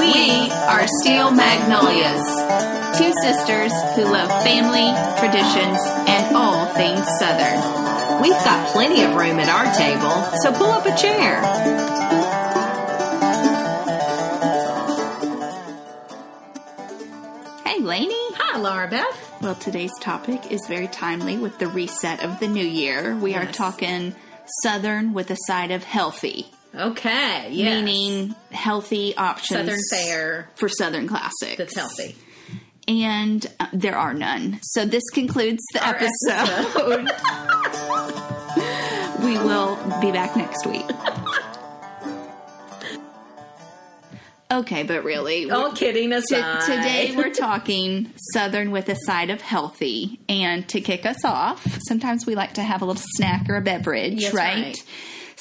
We are Steel Magnolias, two sisters who love family, traditions, and all things Southern. We've got plenty of room at our table, so pull up a chair. Hey, Lainey. Hi, Laura Beth. Well, today's topic is very timely with the reset of the new year. We are talking Southern with a side of healthy. Okay, yes. Meaning healthy options. Southern fare. For Southern classics. That's healthy. And there are none. So this concludes the episode. We will be back next week. Okay, but really. All kidding aside. Today we're talking Southern with a side of healthy. And to kick us off, sometimes we like to have a little snack or a beverage, yes, right?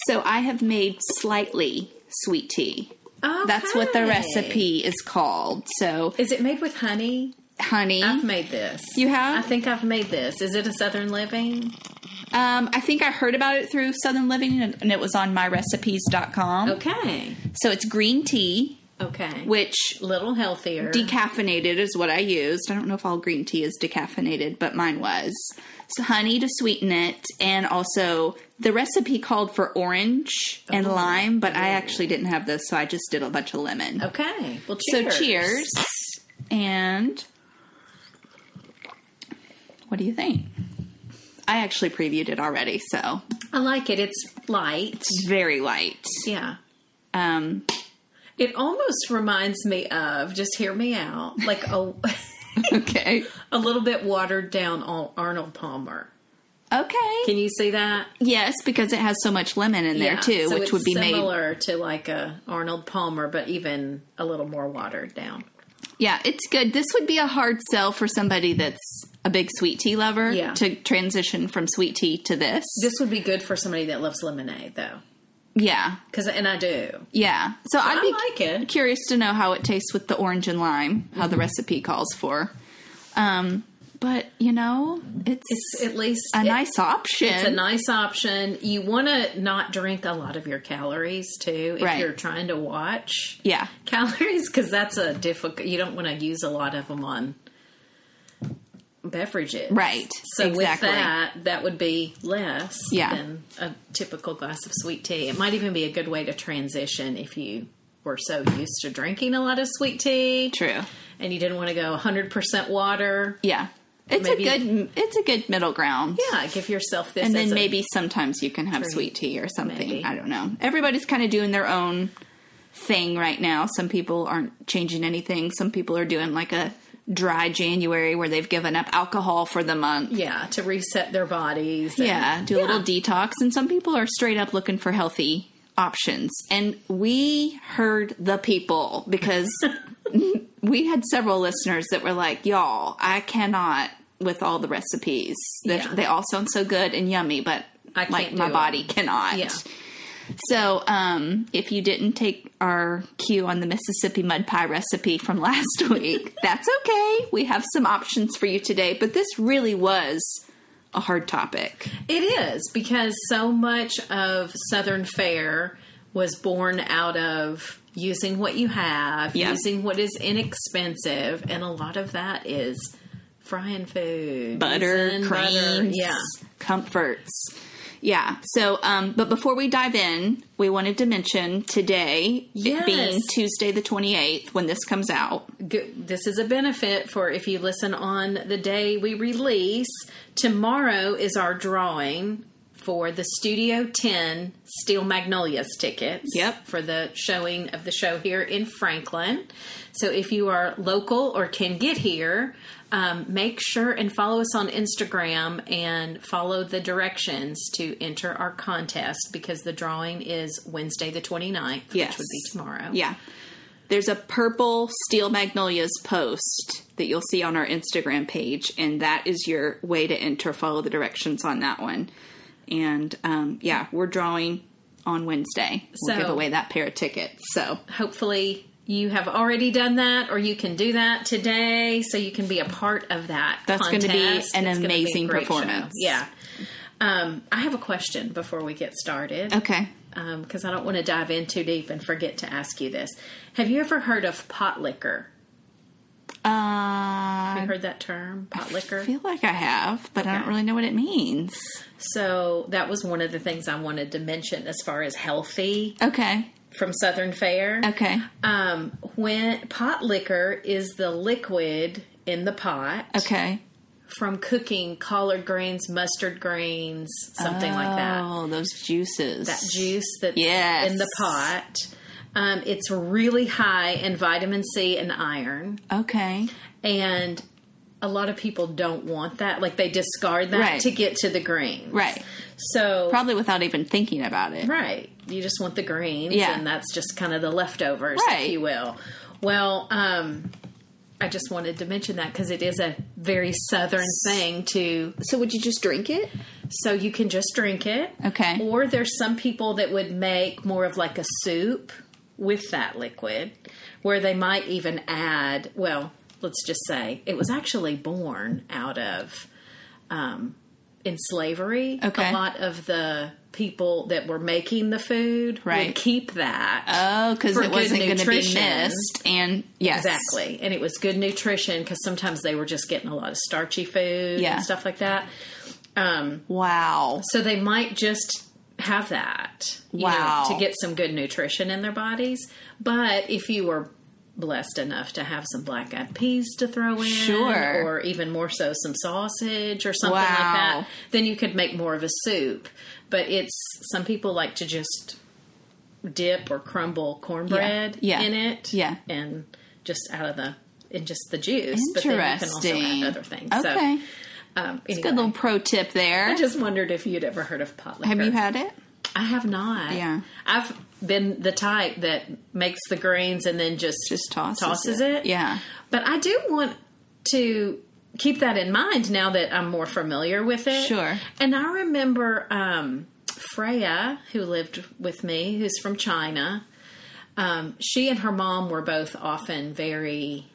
So I have made slightly sweet tea. Okay. That's what the recipe is called. So is it made with honey? Honey. I've made this. You have? I think I've made this. Is it a Southern Living? I think I heard about it through Southern Living, and it was on myrecipes.com. Okay. So it's green tea. Okay. Which a little healthier. Decaffeinated is what I used. I don't know if all green tea is decaffeinated, but mine was. So honey to sweeten it, and also the recipe called for orange and lime, but I actually didn't have those, so I just did a bunch of lemon. Okay. Well, cheers. So cheers. And what do you think? I actually previewed it already, so. I like it. It's light. It's very light. Yeah. It almost reminds me of, just hear me out, like okay, a little bit watered down Arnold Palmer. Okay. Can you see that? Yes, because it has so much lemon in there too, so which would be similar to like a Arnold Palmer, but even a little more watered down. Yeah, it's good. This would be a hard sell for somebody that's a big sweet tea lover to transition from sweet tea to this. This would be good for somebody that loves lemonade, though. Yeah. And I do. Yeah. So I'd be curious to know how it tastes with the orange and lime, how the recipe calls for. But, it's at least a nice option. It's a nice option. You want to not drink a lot of your calories, too, if you're trying to watch calories, because that's a difficult... You don't want to use a lot of them on beverages. Right. So with that would be less than a typical glass of sweet tea. It might even be a good way to transition if you were so used to drinking a lot of sweet tea. True. And you didn't want to go 100% water. Yeah. It's a good middle ground. Yeah, give yourself this. And then maybe sometimes you can have sweet tea or something. Maybe. I don't know. Everybody's kind of doing their own thing right now. Some people aren't changing anything. Some people are doing like a dry January where they've given up alcohol for the month. Yeah, to reset their bodies. Do a little detox. And some people are straight up looking for healthy options. And we heard the people because we had several listeners that were like, y'all, I cannot with all the recipes. They all sound so good and yummy, but my body cannot. Yeah. So, if you didn't take our cue on the Mississippi mud pie recipe from last week, that's okay. We have some options for you today, but this really was a hard topic. It is, because so much of Southern fare was born out of using what you have, using what is inexpensive, and a lot of that is frying food. Butter, creams, comforts. Yeah. So, but before we dive in, we wanted to mention today, it being Tuesday the 28th, when this comes out. This is a benefit for if you listen on the day we release. Tomorrow is our drawing for the Studio 10 Steel Magnolias tickets. Yep. For the showing of the show here in Franklin. So if you are local or can get here, make sure and follow us on Instagram and follow the directions to enter our contest, because the drawing is Wednesday the 29th, which would be tomorrow. Yeah. There's a purple Steel Magnolias post that you'll see on our Instagram page, and that is your way to enter. Follow the directions on that one. And, we're drawing on Wednesday. We'll give away that pair of tickets. So hopefully you have already done that, or you can do that today so you can be a part of that That's contest. Going to be an amazing performance. Show. Yeah. I have a question before we get started. Okay. because I don't want to dive in too deep and forget to ask you this. Have you ever heard of pot liquor? Have you heard that term, pot liquor? I feel like I have, but I don't really know what it means. So that was one of the things I wanted to mention as far as healthy. Okay. From Southern Fare. Okay. When pot liquor is the liquid in the pot. Okay. From cooking collard greens, mustard greens, something like that. Oh, those juices. That juice that's in the pot. It's really high in vitamin C and iron. Okay. And a lot of people don't want that. Like, they discard that to get to the greens. Right. So probably without even thinking about it. Right. You just want the greens, and that's just kind of the leftovers, if you will. Well, I just wanted to mention that because it is a very Southern thing to... So would you just drink it? So you can just drink it. Okay. Or there's some people that would make more of like a soup with that liquid, where they might even add, well, let's just say, it was actually born out of in slavery. Okay. A lot of the people that were making the food would keep that. Oh, because it wasn't going to be missed. And yes. Exactly. And it was good nutrition because sometimes they were just getting a lot of starchy food and stuff like that. Wow. So they might just have that to get some good nutrition in their bodies. But if you were blessed enough to have some black-eyed peas to throw in, or even more so some sausage or something like that, then you could make more of a soup. But some people like to just dip or crumble cornbread in it, and just just the juice. But then you can also add other things. Okay. So, it's a good little pro tip there. I just wondered if you'd ever heard of pot liquor. Have you had it? I have not. Yeah. I've been the type that makes the greens and then just tosses it. Yeah. But I do want to keep that in mind now that I'm more familiar with it. Sure. And I remember Freya, who lived with me, who's from China, she and her mom were both often very,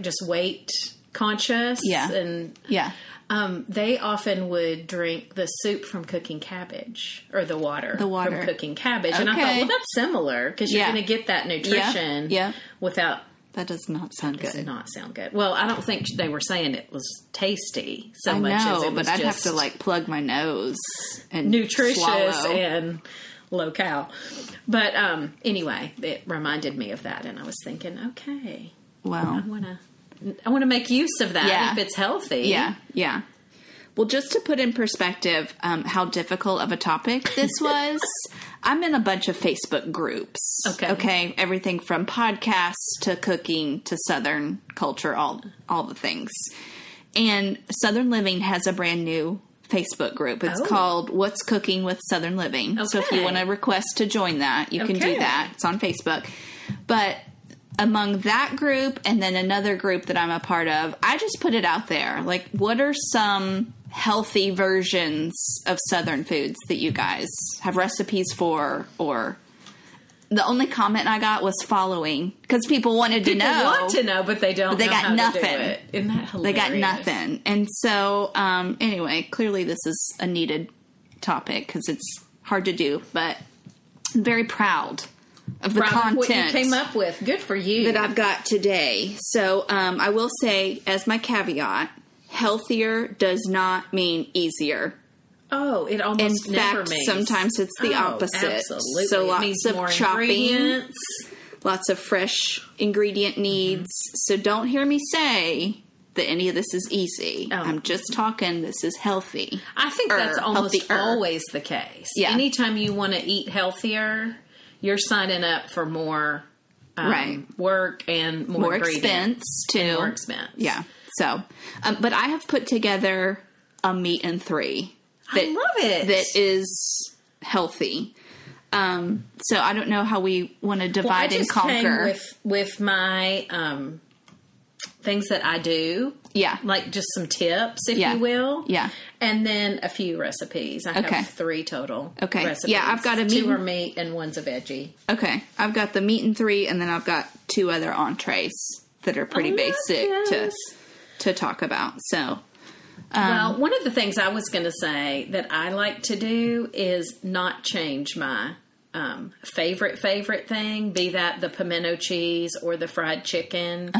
just weight conscious. Yeah. And they often would drink the soup from cooking cabbage, or the water from cooking cabbage. And I thought, well, that's similar because you're going to get that nutrition without... That does not sound good. Does not sound good. Well, I don't think they were saying it was tasty so much as it was but I'd have to plug my nose and nutritious swallow. And low cal. But anyway, it reminded me of that, and I was thinking, okay, well, I want to make use of that if it's healthy. Yeah, yeah. Well, just to put in perspective how difficult of a topic this was, I'm in a bunch of Facebook groups. Okay. Everything from podcasts to cooking to Southern culture, all the things. And Southern Living has a brand new Facebook group. It's called What's Cooking with Southern Living. Okay. So if you want to request to join that, you can do that. It's on Facebook. But among that group and then another group that I'm a part of, I just put it out there. Like, what are some healthy versions of Southern foods that you guys have recipes for? Or the only comment I got was following, because people wanted to know. People want to know, but they don't. But they got nothing. To do it. Isn't that hilarious? They got nothing. And so, anyway, clearly this is a needed topic because it's hard to do, but I'm very proud of the content what you came up with. Good for you. That I've got today. So I will say, as my caveat, healthier does not mean easier. Oh, it almost never means. Sometimes it's the opposite. Absolutely. So lots of chopping, lots of fresh ingredient needs. So don't hear me say that any of this is easy. I'm just talking, this is healthy. I think that's almost always the case. Yeah. Anytime you want to eat healthier, you're signing up for more work and more expense too. And more expense. Yeah. So, but I have put together a meat and three. I love it. That is healthy. So I don't know how we want to divide and conquer. I just came with my things that I do. Yeah. Like just some tips, if you will. Yeah. And then a few recipes. I have 3 total recipes. Yeah, I've got 2 are meat and 1's a veggie. Okay. I've got the meat and 3, and then I've got 2 other entrees that are pretty basic to talk about. So Well, one of the things I was going to say that I like to do is not change my favorite thing, be that the pimento cheese or the fried chicken,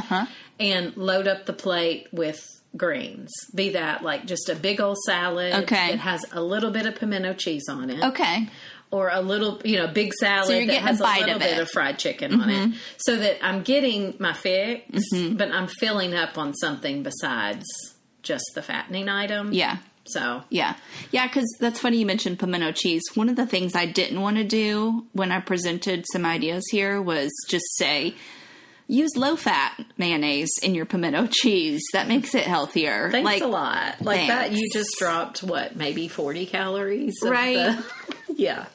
and load up the plate with greens. Be that like just a big old salad that has a little bit of pimento cheese on it. Okay. Or a little, big salad that has a little bit of fried chicken on it. So that I'm getting my fix, but I'm filling up on something besides just the fattening item. Yeah. So. Yeah, because that's funny you mentioned pimento cheese. One of the things I didn't want to do when I presented some ideas here was just say, use low-fat mayonnaise in your pimento cheese. That makes it healthier. Thanks a lot. Like that, you just dropped, maybe 40 calories? Right. Yeah.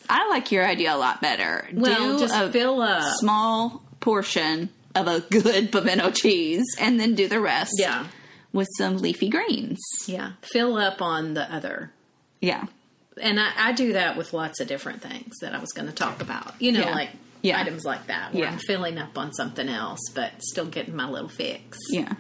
I like your idea a lot better. Well, do just fill up. Small portion of a good pimento cheese and then do the rest. Yeah. With some leafy greens. Yeah. Fill up on the other. Yeah. And I do that with lots of different things that I was going to talk about. Items like that where I'm filling up on something else, but still getting my little fix. Yeah.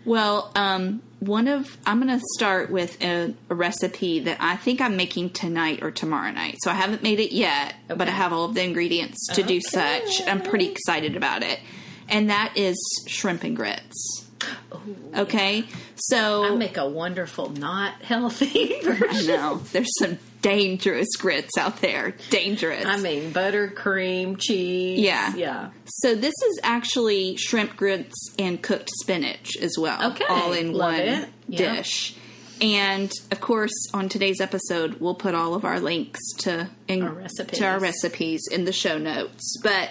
Well, I'm going to start with a recipe that I think I'm making tonight or tomorrow night. So I haven't made it yet, but I have all of the ingredients to do such. I'm pretty excited about it. And that is shrimp and grits. Ooh, okay, so I make a wonderful, not healthy version. I know there's some dangerous grits out there. Dangerous. I mean, butter, cream, cheese. Yeah. So this is actually shrimp grits and cooked spinach as well. Okay, all in love one dish. And of course, on today's episode, we'll put all of our links to our recipes in the show notes. But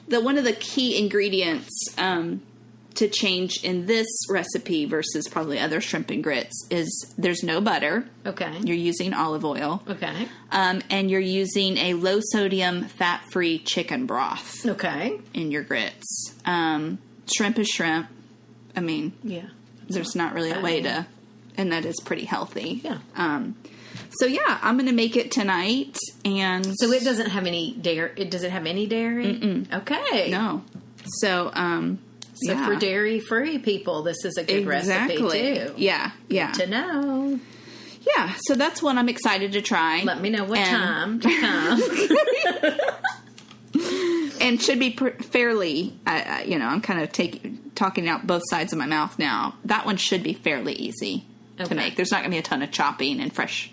one of the key ingredients to change in this recipe versus probably other shrimp and grits is there's no butter. Okay. You're using olive oil. Okay. And you're using a low sodium, fat-free chicken broth. Okay. In your grits. Shrimp is shrimp. I mean, there's not really a way to, and that is pretty healthy. Yeah. So I'm going to make it tonight. And so it doesn't have any dairy. Does it have any dairy? Mm-mm. Okay. No. So, for dairy-free people, this is a good recipe, too. Yeah. Good to know. Yeah, so that's one I'm excited to try. Let me know what time to come. And should be fairly, I'm kind of talking out both sides of my mouth now. That one should be fairly easy to make. There's not going to be a ton of chopping and fresh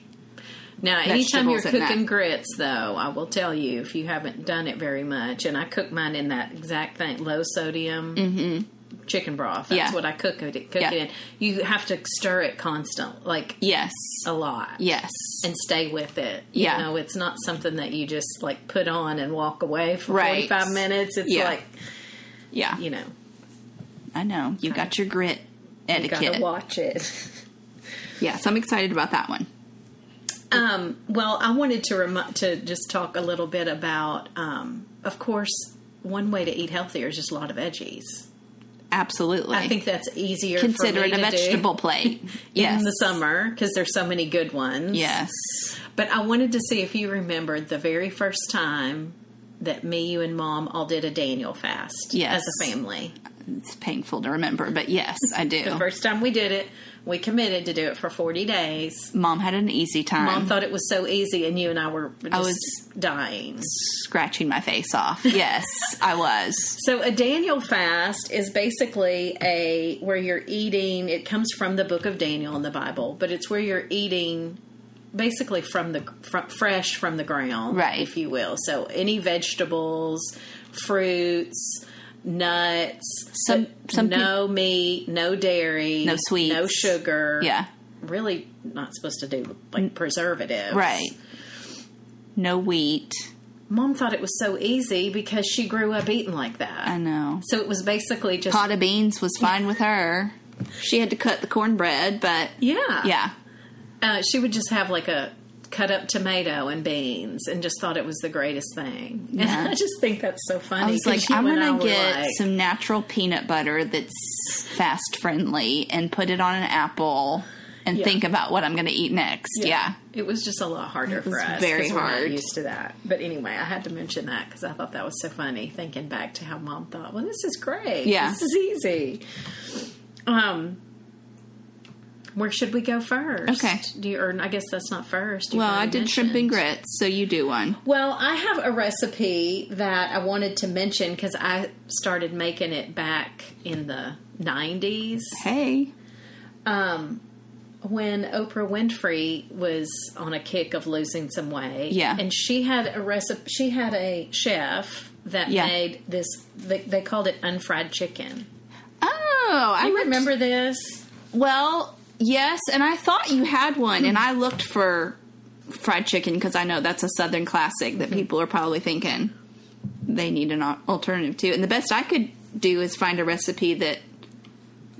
Now, anytime you're cooking grits, though, I will tell you, if you haven't done it very much, and I cook mine in that exact thing, low sodium chicken broth. That's what I cook it in. You have to stir it constantly, a lot. Yes. And stay with it. Yeah. You know, it's not something that you just, put on and walk away for 45 minutes. It's you know. I know. You got your grit etiquette. You got to watch it. So I'm excited about that one. Well, I wanted to just talk a little bit about, of course, one way to eat healthier is just a lot of veggies. Absolutely. I think that's easier Consider for me it a vegetable plate. Yes. In the summer, because there's so many good ones. Yes. But I wanted to see if you remembered the very first time that me, you, and Mom all did a Daniel fast as a family. It's painful to remember, but yes, I do. The first time we did it, we committed to do it for 40 days. Mom had an easy time. Mom thought it was so easy, and you and I were dying. Scratching my face off. Yes, I was. So a Daniel fast is basically where you're eating, it comes from the book of Daniel in the Bible, but it's where you're eating basically fresh from the ground, if you will. So any vegetables, fruits, nuts, no meat, no dairy, no sweets, no sugar. Yeah. Really not supposed to do preservatives. Right. No wheat. Mom thought it was so easy because she grew up eating like that. I know. So it was basically just... pot of beans was fine with her. She had to cut the cornbread, but... Yeah. She would just have a cut up tomato and beans and just thought it was the greatest thing. Yeah. And I just think that's so funny. I was like, I'm going to get some natural peanut butter that's fast friendly and put it on an apple and think about what I'm going to eat next. Yeah. It was just a lot harder for us. Very hard. We're not used to that. But anyway, I had to mention that because I thought that was so funny, thinking back to how Mom thought, well, this is great. Yeah. This is easy. Where should we go first? Okay. Or I guess that's not first. Well, I did shrimp and grits, so you do one. Well, I have a recipe that I wanted to mention because I started making it back in the 90s. Hey. When Oprah Winfrey was on a kick of losing some weight. Yeah. And she had a recipe. She had a chef that made this. They called it unfried chicken. Oh, I remember this. Well, yes, and I thought you had one, and I looked for fried chicken because I know that's a Southern classic that people are probably thinking they need an alternative to. And the best I could do is find a recipe that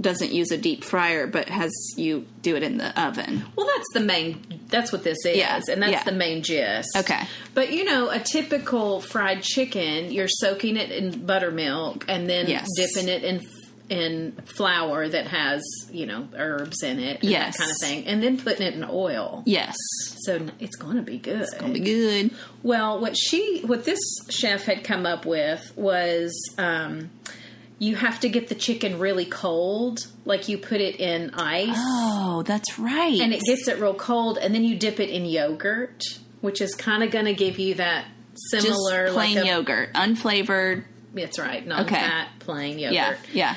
doesn't use a deep fryer, but has you do it in the oven. Well, that's what this is, and that's the main gist. Okay. But, a typical fried chicken, you're soaking it in buttermilk and then dipping it in flour that has, herbs in it and that kind of thing, and then putting it in oil. Yes. So it's going to be good. It's going to be good. Well, what this chef had come up with was you have to get the chicken really cold, like you put it in ice. Oh, that's right. And it gets it real cold, and then you dip it in yogurt, which is kind of going to give you that similar... Just plain yogurt, unflavored. That's right, non-fat, plain yogurt. Yeah.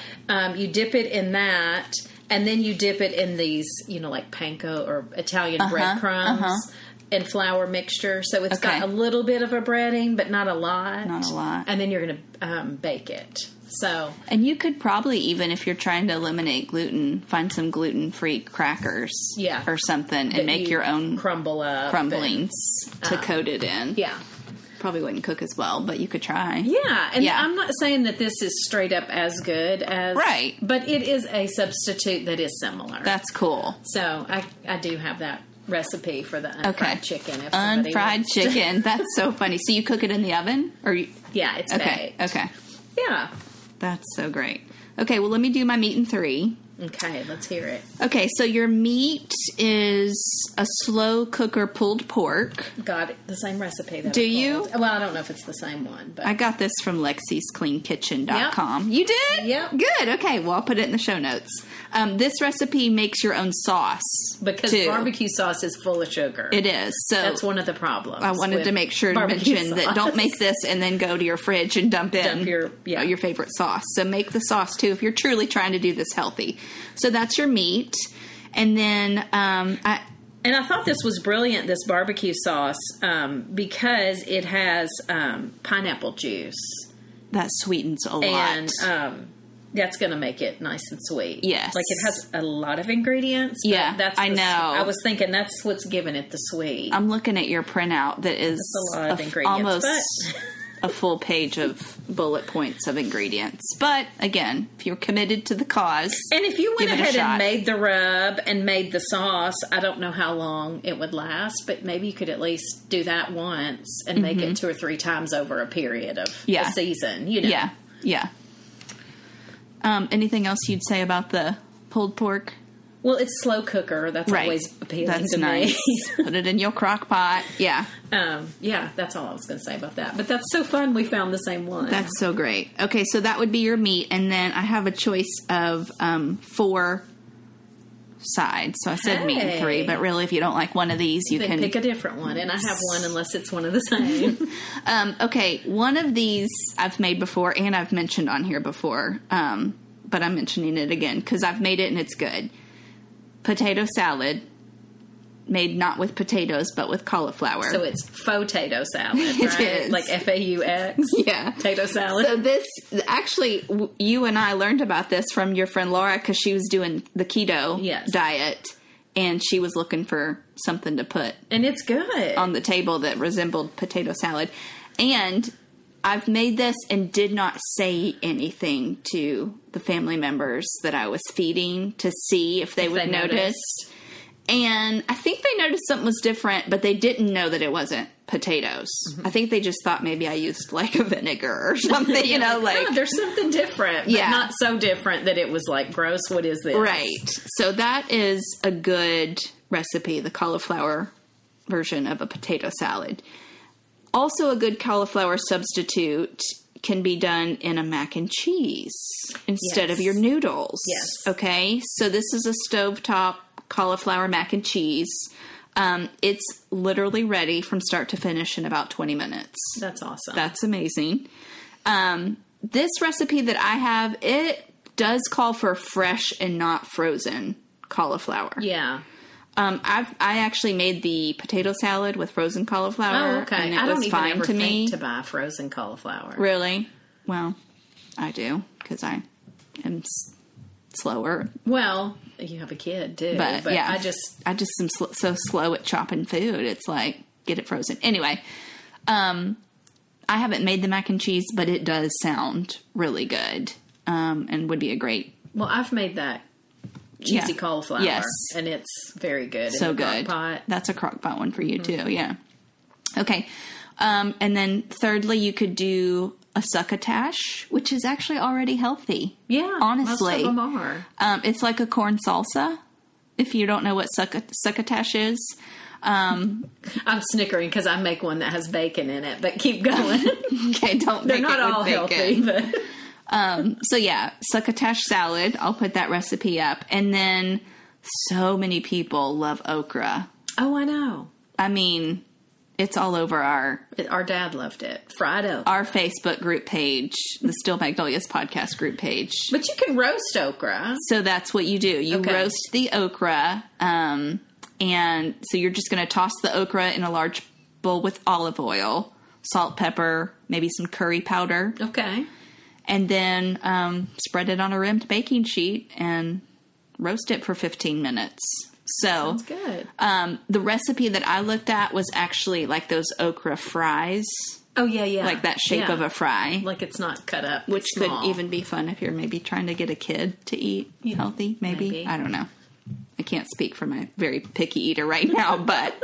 You dip it in that, and then you dip it in these, like panko or Italian breadcrumbs and flour mixture. So it's got a little bit of a breading, but not a lot. Not a lot. And then you're going to bake it. And you could probably, even if you're trying to eliminate gluten, find some gluten-free crackers or something and make your own crumblings to coat it in. Yeah. Probably wouldn't cook as well, but you could try. Yeah, and I'm not saying that this is straight up as good as... Right. But it is a substitute that is similar. That's cool. So I do have that recipe for the unfried chicken. If unfried chicken. That's so funny. So you cook it in the oven? Yeah, it's baked. Okay. Yeah. That's so great. Okay, well, let me do my meat in 3. Okay, let's hear it. Okay, so your meat is a slow cooker pulled pork. Got it. The same recipe. That Do you? Well, I don't know if it's the same one, but I got this from Lexi'sCleanKitchen.com. Yep. You did? Yep. Good. Okay, well, I'll put it in the show notes. This recipe makes your own sauce. Because barbecue sauce is full of sugar. It is. So that's one of the problems. I wanted to make sure to mention that don't make this and then go to your fridge and dump your favorite sauce. So make the sauce, too, if you're truly trying to do this healthy. So that's your meat. And then I thought this was brilliant, this barbecue sauce, because it has pineapple juice. That sweetens a lot. And that's going to make it nice and sweet. Yes. Like it has a lot of ingredients. But I know. I was thinking that's what's giving it the sweet. I'm looking at your printout that is a lot of ingredients, almost a full page of bullet points of ingredients. But again, if you're committed to the cause, and if you went ahead and made the rub and made the sauce, I don't know how long it would last, but maybe you could at least do that once and make it 2 or 3 times over a period of a season. Yeah. Anything else you'd say about the pulled pork? Well, it's slow cooker. That's always appealing to me. Put it in your crock pot. Yeah. That's all I was going to say about that. But that's so fun. We found the same one. That's so great. Okay, so that would be your meat. And then I have a choice of 4 sides. So I said meat in 3. But really, if you don't like one of these, you can pick a different one. And I have one unless it's one of the same. Okay, one of these I've made before and I've mentioned on here before. But I'm mentioning it again because I've made it and it's good. Potato salad, made not with potatoes, but with cauliflower. So it's faux-tato salad, right? It is. Like F-A-U-X? Yeah. Potato salad. So this, actually, you and I learned about this from your friend Laura because she was doing the keto diet, and she was looking for something to put. And it's good. On the table that resembled potato salad. And I've made this and did not say anything to the family members that I was feeding to see if they would notice. And I think they noticed something was different, but they didn't know that it wasn't potatoes. I think they just thought maybe I used like a vinegar or something, there's something different, but not so different that it was like, gross, what is this? Right. So that is a good recipe, the cauliflower version of a potato salad. Also, a good cauliflower substitute can be done in a mac and cheese instead of your noodles. Yes. Okay? So this is a stovetop cauliflower mac and cheese. It's literally ready from start to finish in about 20 minutes. That's awesome. That's amazing. This recipe that I have, it does call for fresh and not frozen cauliflower. Yeah. I actually made the potato salad with frozen cauliflower. Oh, okay. And it I don't was even fine ever to me. think to buy frozen cauliflower. Really? Well, I do because I am slower. Well, you have a kid too. But yeah, I just am so slow at chopping food. It's like, get it frozen. Anyway, I haven't made the mac and cheese, but it does sound really good, and would be a great. Well, I've made that cheesy cauliflower. Yes. And it's very good. So in the good. Crock-Pot. That's a crock pot one for you too. Yeah. Okay. And then thirdly, you could do a succotash, which is actually already healthy. Yeah. Honestly. Most of them are. It's like a corn salsa. If you don't know what succotash is. I'm snickering because I make one that has bacon in it, but keep going. Okay. Don't They're make not it with all bacon. healthy, but. So yeah, succotash salad. I'll put that recipe up. And then so many people love okra. Oh, I know. I mean, it's all over our dad loved it. Fried okra. our Facebook group page, the Still Magnolias podcast group page. But you can roast okra. So that's what you do. You Okay. roast the okra. And so you're just going to toss the okra in a large bowl with olive oil, salt, pepper, maybe some curry powder. Okay. And then spread it on a rimmed baking sheet and roast it for 15 minutes. So Sounds good. the recipe that I looked at was actually like those okra fries, Oh, yeah. like that shape of a fry, Like it's not cut up. which small. could even be fun if you're maybe trying to get a kid to eat healthy, maybe. I don't know. I can't speak for my very picky eater right now, but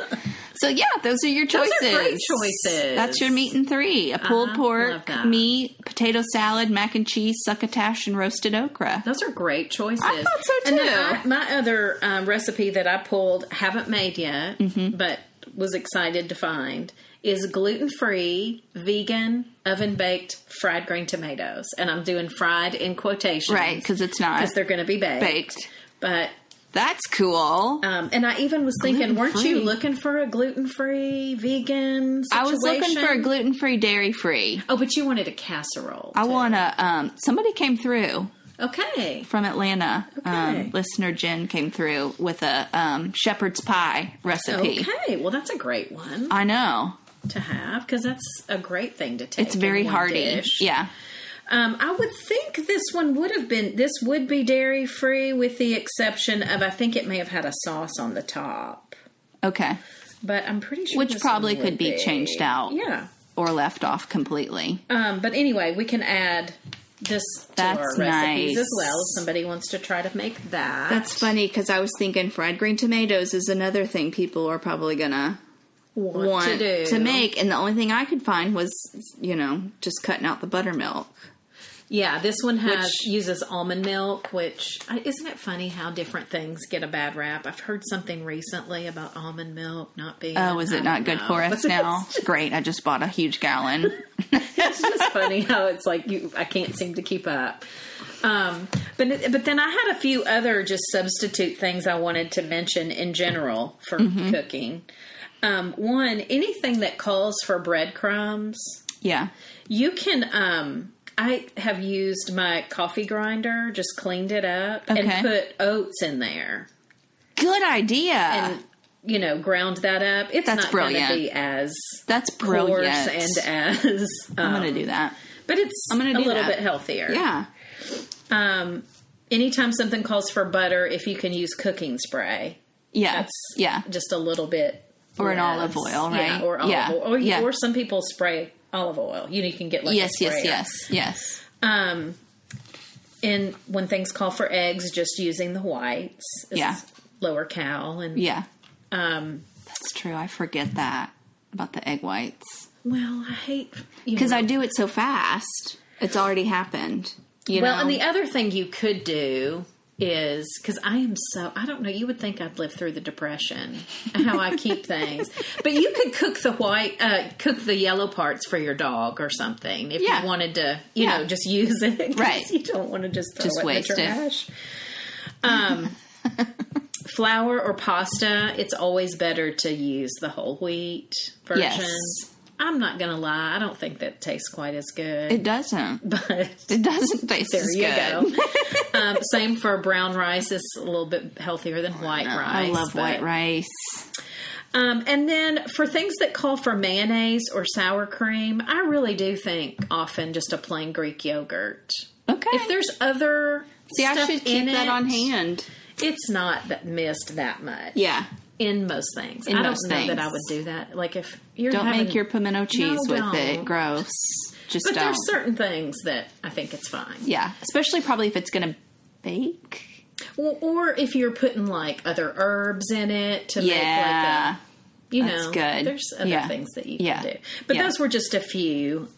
so yeah, those are your choices. Those are great choices. That's your meat and three: a pulled love pork, that. meat, potato salad, mac and cheese, succotash, and roasted okra. Those are great choices. I thought so, And too. then my other recipe that I pulled, haven't made yet, Mm-hmm. but was excited to find, is gluten-free, vegan, oven-baked fried green tomatoes. And I'm doing fried in quotations. Right, because it's not Because they're going to be baked. But, That's cool. and I even was thinking, weren't you Gluten-free. looking for a gluten-free, vegan situation? I was looking for a gluten-free, dairy-free. Oh, but you wanted a casserole. I too. want to. Somebody came through Okay. from Atlanta. Okay. Listener Jen came through with a shepherd's pie recipe. Okay. Well, that's a great one I know. to have because that's a great thing to take. It's very in one hearty. dish. Yeah. I would think this one would be dairy free with the exception of I think it may have had a sauce on the top, Okay. but I'm pretty sure Which this probably one could would be changed out. Yeah. Or left off completely. But anyway, we can add this to That's our recipes nice. as well if somebody wants to try to make that. That's funny because I was thinking fried green tomatoes is another thing people are probably going to want to do. to make. And the only thing I could find was, just cutting out the buttermilk. Yeah, this one uses almond milk, which isn't it funny how different things get a bad rap? I've heard something recently about almond milk not being. Oh, is it not good for us now? Great. I just bought a huge gallon. It's just funny how it's like I can't seem to keep up. But then I had a few other just substitute things I wanted to mention in general for cooking. One, anything that calls for breadcrumbs. Yeah. You can. I have used my coffee grinder, just cleaned it up, and Okay. put oats in there. Good idea. And, ground that up. It's That's not going to brilliant. be as That's coarse brilliant. and as... I'm going to do that. But it's I'm gonna a do little that. bit healthier. Yeah. Anytime something calls for butter, if you can use cooking spray, Yeah. that's yeah. just a little bit Or an less. olive oil, right? Yeah, or olive Yeah. oil. Yeah. Or some people spray olive oil. You can get like Yes, a yes, sprayer. yes. And when things call for eggs, just using the whites. is Yeah. Lower cal. And Yeah. That's true. I forget that about the egg whites. well, I hate Because I do it so fast. It's already happened. You know? and the other thing you could do is because I don't know, you would think I'd live through the Depression and how I keep things, but you could cook the yellow parts for your dog or something if Yeah. you wanted to, Yeah. just use it. 'Cause Right. You don't want to just throw Just it waste in the it. trash. flour or pasta, it's always better to use the whole wheat version. Yes. I'm not going to lie. I don't think that tastes quite as good. It doesn't. But It doesn't taste as good. there you go. Same for brown rice. It's a little bit healthier than white rice. I love white rice. And then for things that call for mayonnaise or sour cream, I really do think often just a plain Greek yogurt. Okay. If there's other I stuff should keep in that it, on hand. it's not missed that much. Yeah. In most things. In I don't most know things. that I would do that. Like if you're Don't having, make your pimento cheese No, with it. don't. Gross. Just But don't. there's certain things that I think it's fine. Yeah. Especially probably if it's going to bake. Well, or if you're putting like other herbs in it to make like Yeah. a, you That's know, good. there's other Yeah. things that you Yeah. can do. But Yeah. those were just a few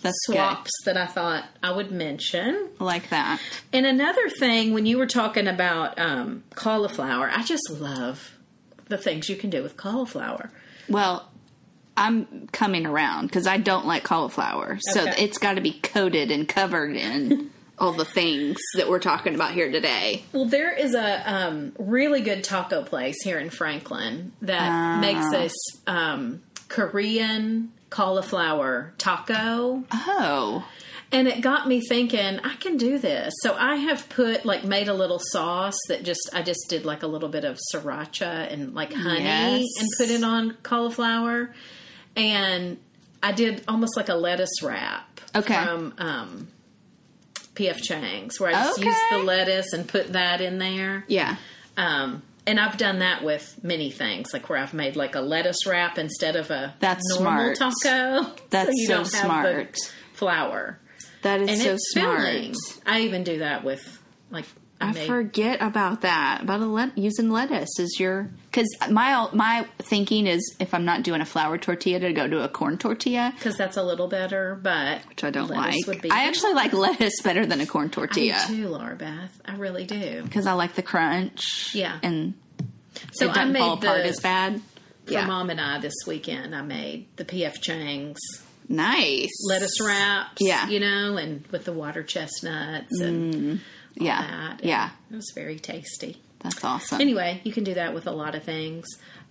That's swaps that I thought I would mention. good. I like that. And another thing, when you were talking about cauliflower, I just love the things you can do with cauliflower. Well, I'm coming around because I don't like cauliflower. So Okay. it's got to be coated and covered in all the things that we're talking about here today. Well, there is a really good taco place here in Franklin that makes this Korean cauliflower taco. Oh. And it got me thinking, I can do this. So I have made a little sauce that I just did like a little bit of sriracha and like honey Yes. and put it on cauliflower. And I did almost like a lettuce wrap from P.F. Chang's, where I just used the lettuce and put that in there. Yeah. And I've done that with many things, like where I've made like a lettuce wrap instead of a normal smart. taco. That's you so don't have smart. the flour. That is And so it's smart. filling. I even do that with like I forget about that. About using lettuce as your, because my thinking is if I'm not doing a flour tortilla, to go to a corn tortilla, because that's a little better, but which I don't lettuce like. would be I actually like lettuce better than a corn tortilla I do too, Laura Beth. I really do. because I like the crunch. Yeah. and So it doesn't I made fall apart as bad. for Mom and I this weekend. I made the P.F. Chang's Nice lettuce wraps. Yeah. you know, and with the water chestnuts and all that. And Yeah. it was very tasty. That's awesome. Anyway, you can do that with a lot of things.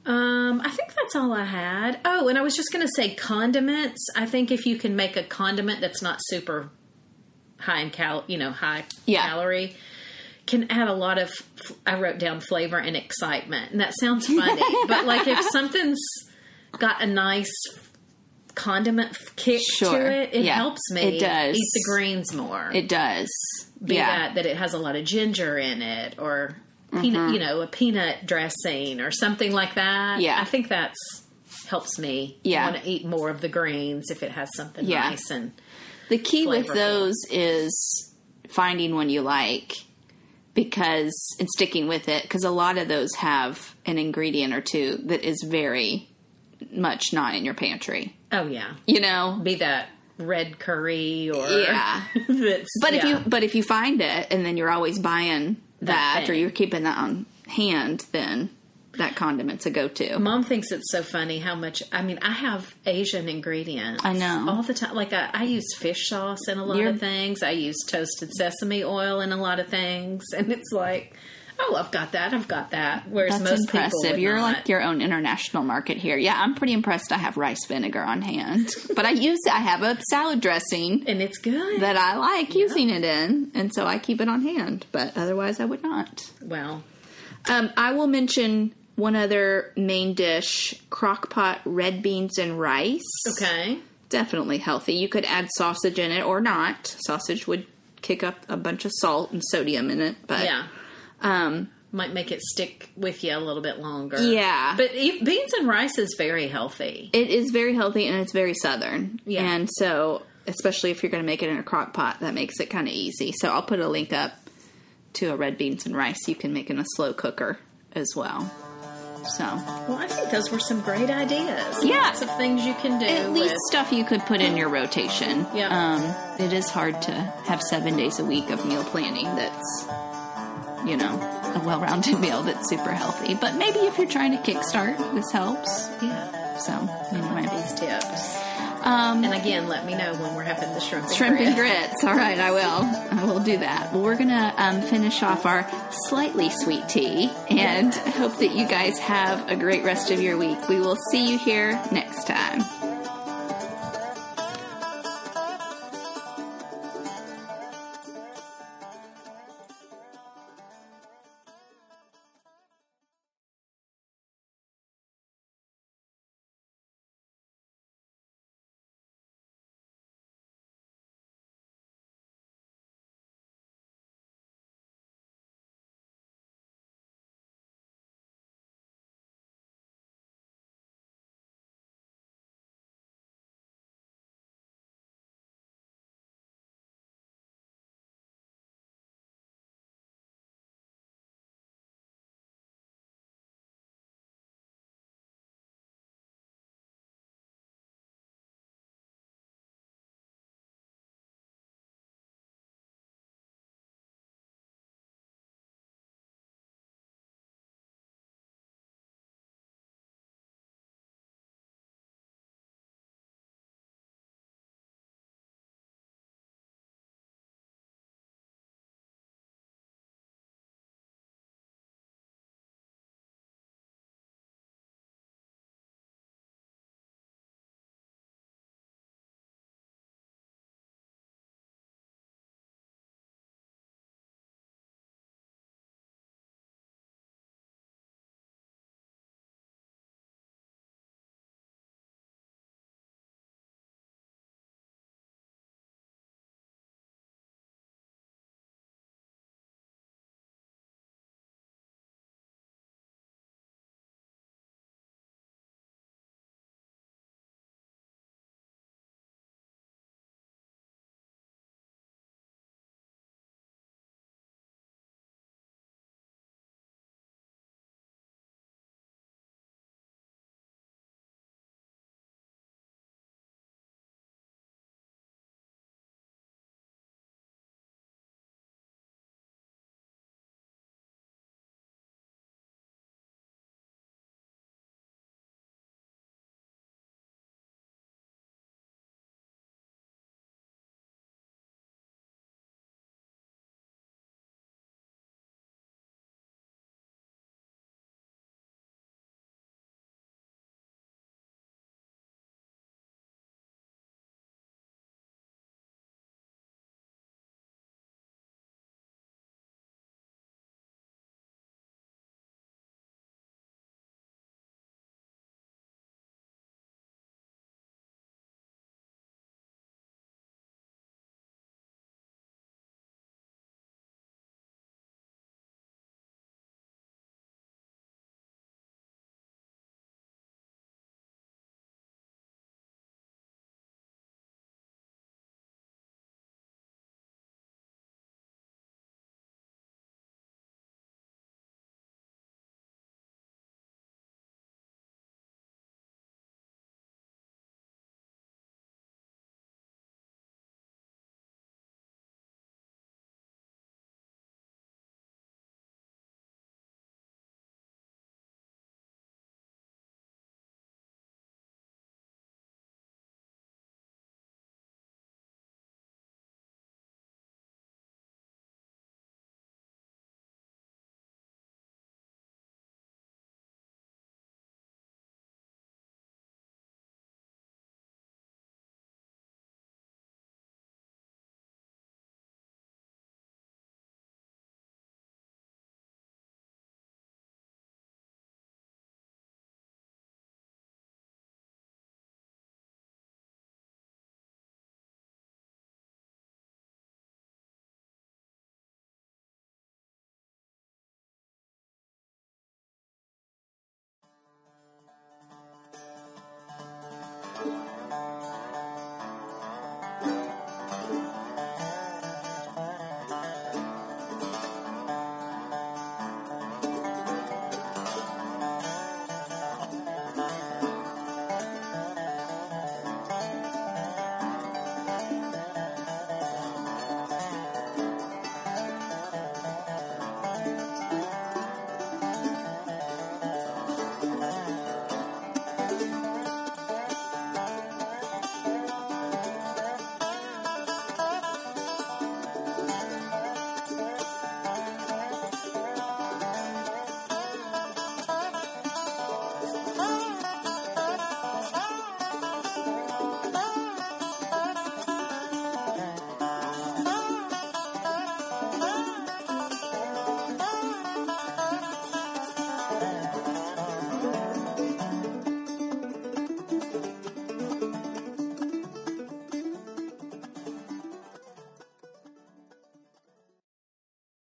I think that's all I had. Oh, and I was just going to say condiments. I think if you can make a condiment that's not super high in high calorie, can add a lot of, I wrote down flavor and excitement. And that sounds funny, but like if something's got a nice condiment kick to it, it helps me It does. eat the greens more. It does. Be that it has a lot of ginger in it, or peanut, a peanut dressing or something like that. Yeah. I think that's helps me want to eat more of the greens if it has something nice. And the key with flavorful. those is finding one you like, and sticking with it, because a lot of those have an ingredient or two that is very much not in your pantry. Oh yeah, Be that red curry or But if you find it and then you're always buying that or you're keeping that on hand, then that condiment's a go-to. Mom thinks it's so funny how much, I have Asian ingredients. I know. All the time. Like I use fish sauce in a lot of things. I use toasted sesame oil in a lot of things. And it's like, oh, I've got that. Whereas That's most impressive. people would You're not. like your own international market here. Yeah, I'm pretty impressed I have rice vinegar on hand. But I have a salad dressing. And it's good. That I like using it in. And so I keep it on hand. But otherwise I would not. Well. I will mention one other main dish, crock-pot red beans and rice. Okay. Definitely healthy. You could add sausage in it or not. Sausage would kick up a bunch of salt and sodium in it. But yeah. Might make it stick with you a little bit longer. Yeah. But beans and rice is very healthy. It is very healthy, and it's very Southern. Yeah. And so, especially if you're going to make it in a crock pot, that makes it kind of easy. So I'll put a link up to a red beans and rice you can make in a slow cooker as well. So. Well, I think those were some great ideas. Yeah. Lots of things you can do. At least stuff you could put in your rotation. Yeah. It is hard to have 7 days a week of meal planning that's, a well-rounded meal that's super healthy. But maybe if you're trying to kickstart, this helps. Yeah. So, anyway. These tips. And again, let me know when we're having the shrimp and grits. All right, I will do that. Well, we're going to finish off our slightly sweet tea, and hope that you guys have a great rest of your week. We will see you here next time.